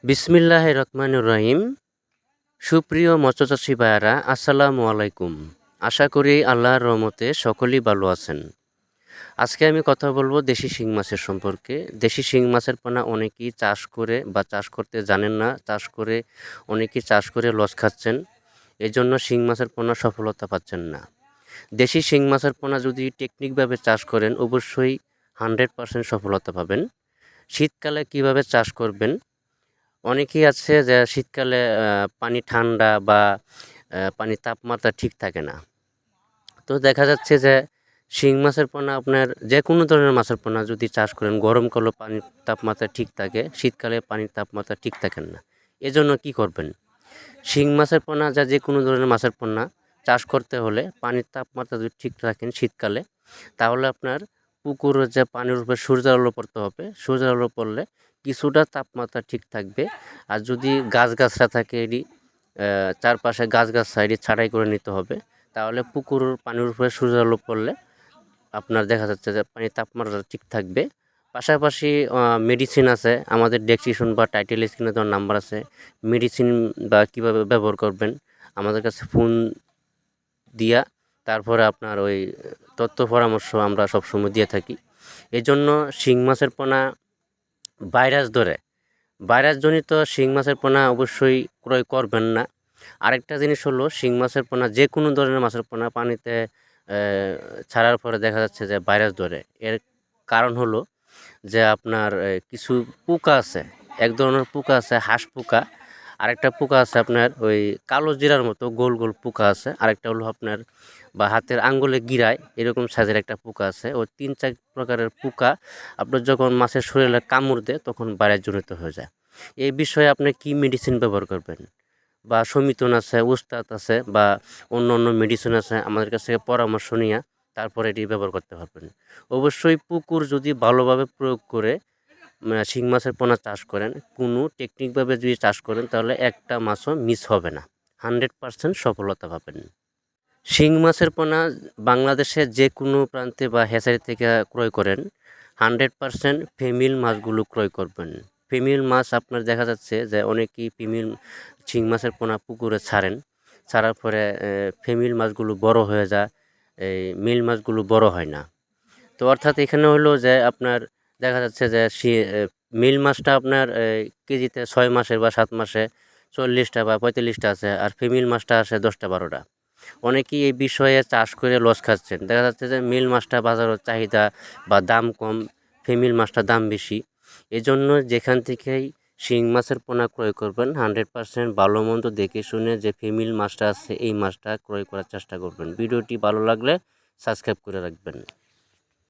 বিসমিল্লাহির রহমানির রহিম। সুপ্রিয় মৎস্যচাষী ভাইয়ারা, আসসালামু আলাইকুম। আশা করি আল্লাহর রহমতে সকলেই ভালো আছেন। আজকে আমি কথা বলবো দেশি শিং মাছের সম্পর্কে। দেশি শিং মাছের পোনা অনেকেই চাষ করে বা চাষ করতে জানেন না, অনেকেই চাষ করে লস খাচ্ছেন। এই জন্য শিং মাছের পোনা সফলতা পাচ্ছেন না। দেশি শিং মাছের পোনা যদি টেকনিকভাবে চাষ করেন অবশ্যই 100% সফলতা পাবেন। শীতকালে কিভাবে চাষ করবেন? অনেকেই আছে যে শীতকালে পানি ঠান্ডা বা পানির তাপমাত্রা ঠিক থাকে না। তো দেখা যাচ্ছে যে শিং মাছের পোনা আপনার যে কোনো ধরনের মাছের পোনা যদি চাষ করেন, গরমকালেও পানির তাপমাত্রা ঠিক থাকে, শীতকালে পানির তাপমাত্রা ঠিক থাকেন না। এজন্য কি করবেন? শিং মাছের পোনা যে কোনো ধরনের মাছের পোনা চাষ করতে হলে পানির তাপমাত্রা যদি ঠিক রাখেন শীতকালে, তাহলে আপনার পুকুরের যে পানির উপরে সূর্যের আলো পড়তে হবে। সূর্যের আলো পড়লে কিছুটা তাপমাত্রা ঠিক থাকবে। আর যদি গাছগাছরা থাকে চারপাশে গাছগাছরা ছাঁটাই করে নিতে হবে। তাহলে পুকুর পানির উপরে সূর্যের আলো পড়লে আপনার দেখা যাচ্ছে যে পানির তাপমাত্রা ঠিক থাকবে। পাশাপাশি মেডিসিন আছে, আমাদের ডেসক্রিপশন বা টাইটেল স্ক্রিনে দেওয়ার নাম্বার আছে। মেডিসিন বা কীভাবে ব্যবহার করবেন আমাদের কাছে ফোন দিয়া তারপরে আপনার ওই তথ্য পরামর্শ আমরা সবসময় দিয়ে থাকি। এজন্য শিং মাছের পোনা ভাইরাসজনিত শিং মাছের পোনা অবশ্যই ক্রয় করবেন না। আরেকটা জিনিস হলো, শিং মাছের পোনা যে কোনো ধরনের মাছের পোনা পানিতে ছাড়ার পরে দেখা যাচ্ছে যে ভাইরাস ধরে। এর কারণ হলো যে আপনার কিছু পোকা আছে, এক ধরনের পোকা আছে হাঁস পোকা, আরেকটা পোকা আছে আপনার ওই কালো জিরার মতো গোল গোল পোকা আছে, আরেকটা হলো আপনার বা হাতের আঙ্গুলে গিরায় এরকম সাইজের একটা পোকা আছে। ওই 3-4 প্রকারের পোকা আপনার যখন মাছের শরীরে কামড় দেয় তখন ভাইরাসজনিত হয়ে যায়। এই বিষয়ে আপনি কি মেডিসিন ব্যবহার করবেন, বা সমিতন আছে, উস্তাদ আছে বা অন্য অন্য মেডিসিন আছে, আমাদের কাছ থেকে পরামর্শ নিয়ে তারপরে এটি ব্যবহার করতে পারবেন। অবশ্যই পুকুর যদি ভালোভাবে প্রয়োগ করে শিং মাছের পোনা চাষ করেন, কোনো টেকনিকভাবে যদি চাষ করেন, তাহলে একটা মাছও মিস হবে না, 100% সফলতা পাবেন। শিং মাছের পোনা বাংলাদেশের যে কোনো প্রান্তে বা হ্যাচারি থেকে ক্রয় করেন, 100% ফিমেল মাছগুলো ক্রয় করবেন। ফিমেল মাছ আপনার দেখা যাচ্ছে যে অনেকেই ফিমেল শিং মাছের পোনা পুকুরে ছাড়ার পরে ফিমেল মাছগুলো বড় হয়ে যায়, এই মেল মাছগুলো বড় হয় না। তো অর্থাৎ এখানে হলো যে আপনার দেখা যাচ্ছে যে মেল মাছটা আপনার কেজিতে 6 মাসের বা 7 মাসে 40টা বা 45টা আছে, আর ফিমেল মাছটা আসে 10টা-12টা। অনেকেই এই বিষয়ে চাষ করে লস খাচ্ছেন। দেখা যাচ্ছে যে মেল মাছটা বাজারের চাহিদা বা দাম কম, ফিমেল মাছটার দাম বেশি। এজন্য যেখান থেকেই শিং মাছের পোনা ক্রয় করবেন, 100% ভালো মন্দ দেখে শুনে যে ফিমেল মাছটা আছে এই মাছটা ক্রয় করার চেষ্টা করবেন। ভিডিওটি ভালো লাগলে সাবস্ক্রাইব করে রাখবেন।